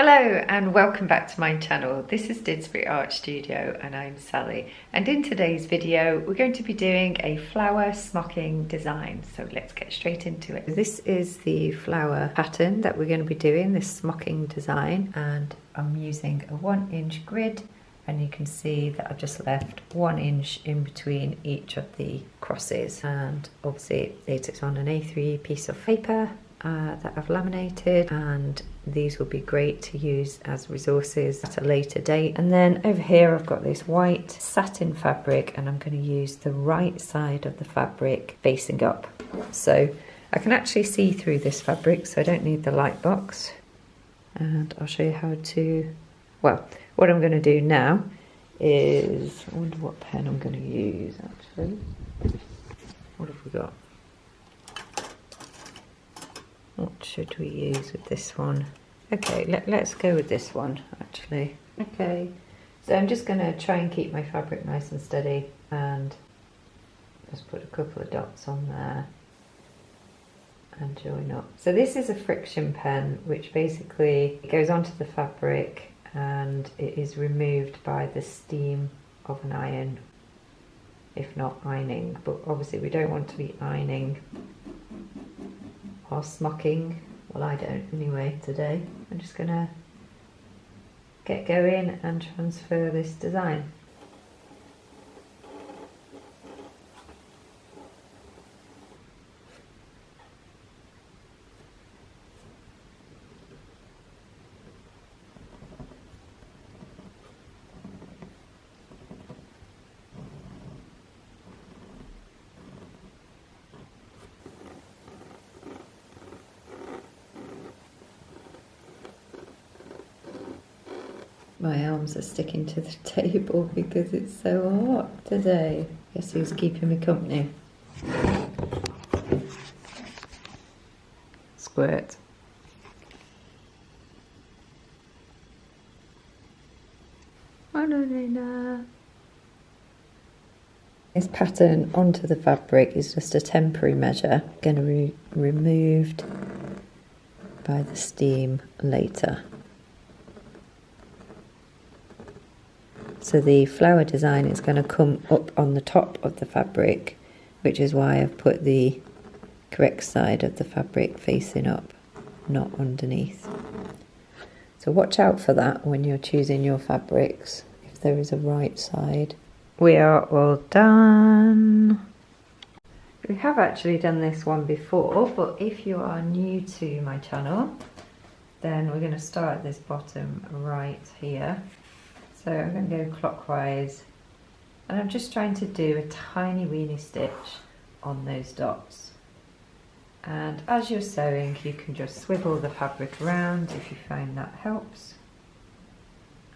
Hello and welcome back to my channel. This is Didsbury Art Studio and I'm Sally, and in today's video we're going to be doing a flower smocking design, so let's get straight into it. This is the flower pattern that we're going to be doing, this smocking design, and I'm using a 1-inch grid, and you can see that I've just left 1 inch in between each of the crosses, and obviously it's on an A3 piece of paper that I've laminated, and these will be great to use as resources at a later date. And then over here I've got this white satin fabric, and I'm going to use the right side of the fabric facing up, so I can actually see through this fabric, so I don't need the light box. And I'll show you how to, well, what I'm going to do now is, I wonder what pen I'm going to use actually. What have we got? What should we use with this one? Okay, let's go with this one actually. Okay, so I'm just going to try and keep my fabric nice and steady and just put a couple of dots on there and join up. So this is a friction pen, which basically goes onto the fabric and it is removed by the steam of an iron, if not ironing, but obviously we don't want to be ironing or smocking. Well, I don't anyway today. I'm just gonna get going and transfer this design. My arms are sticking to the table because it's so hot today. Guess who's keeping me company? Squirt. This pattern onto the fabric is just a temporary measure, going to be removed by the steam later. So the flower design is going to come up on the top of the fabric, which is why I've put the correct side of the fabric facing up, not underneath. So watch out for that when you're choosing your fabrics, if there is a right side. We are all done. We have actually done this one before, but if you are new to my channel, then we're going to start at this bottom right here. So I'm going to go clockwise, and I'm just trying to do a tiny weeny stitch on those dots. And as you're sewing, you can just swivel the fabric around if you find that helps.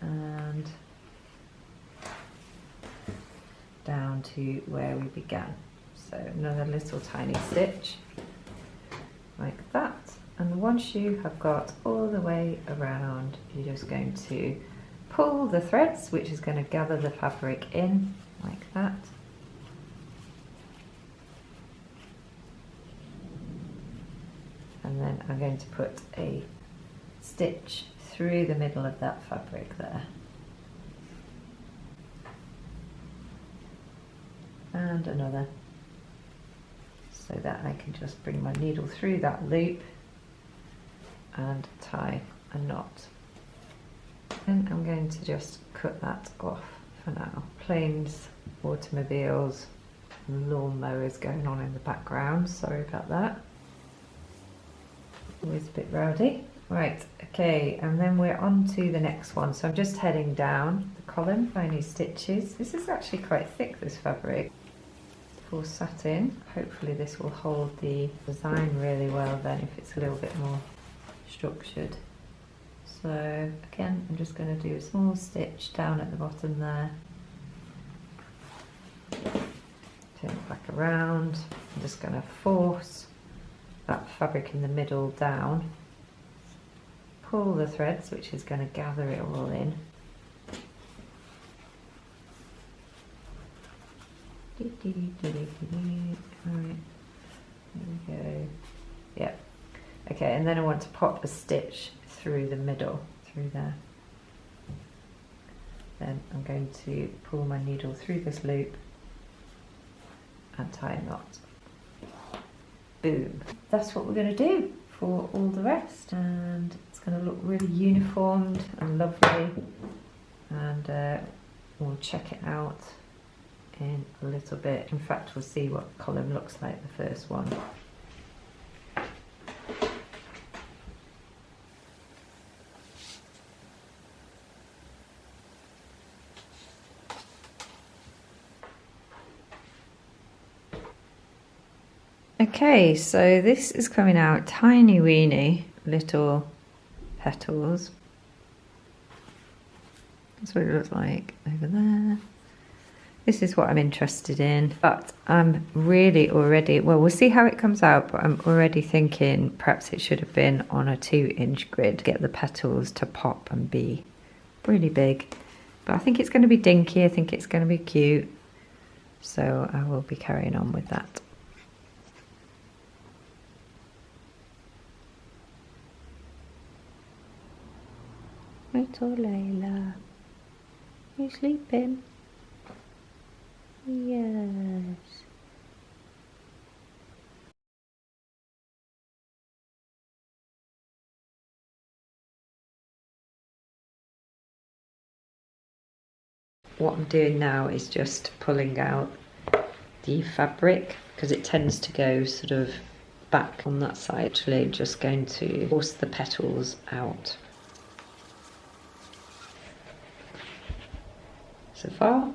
And down to where we began. So another little tiny stitch like that. And once you have got all the way around, you're just going to pull the threads, which is going to gather the fabric in like that. And then I'm going to put a stitch through the middle of that fabric there. And another, so that I can just bring my needle through that loop and tie a knot. And I'm going to just cut that off for now. Planes, automobiles, lawn mowers going on in the background, sorry about that. Always a bit rowdy. Right, okay, and then we're on to the next one. So I'm just heading down the column, finding stitches. This is actually quite thick, this fabric. For satin, hopefully this will hold the design really well then if it's a little bit more structured. So again, I'm just going to do a small stitch down at the bottom there. Turn it back around. I'm just going to force that fabric in the middle down. Pull the threads, which is going to gather it all in. Alright, there we go. Yeah. Okay, and then I want to pop a stitch through the middle, through there. Then I'm going to pull my needle through this loop and tie a knot. Boom. That's what we're going to do for all the rest, and it's going to look really uniformed and lovely, and we'll check it out in a little bit. In fact, we'll see what the column looks like, the first one. Okay, so this is coming out tiny weeny little petals. That's what it looks like over there. This is what I'm interested in, but I'm really already, well, we'll see how it comes out, but I'm already thinking perhaps it should have been on a 2-inch grid to get the petals to pop and be really big. But I think it's going to be dinky, I think it's going to be cute, so I will be carrying on with that. Little Layla, you sleeping? Yes. What I'm doing now is just pulling out the fabric because it tends to go sort of back on that side. Actually, just going to force the petals out. So far.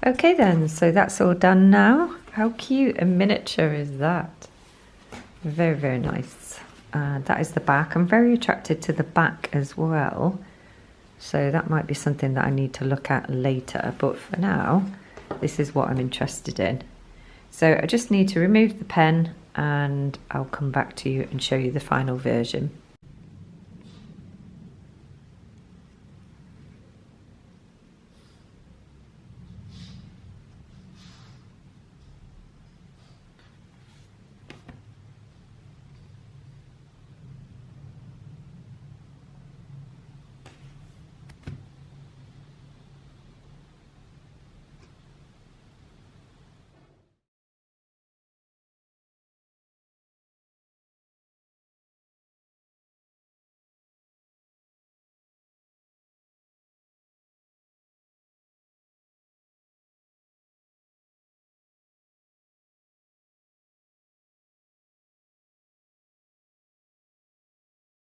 Okay then, so that's all done now. How cute and miniature is that? Very, very nice. That is the back. I'm very attracted to the back as well. So that might be something that I need to look at later. But for now, this is what I'm interested in. So I just need to remove the pen and I'll come back to you and show you the final version.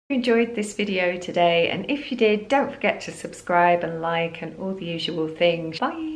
If you enjoyed this video today, and if you did, don't forget to subscribe and like and all the usual things. Bye!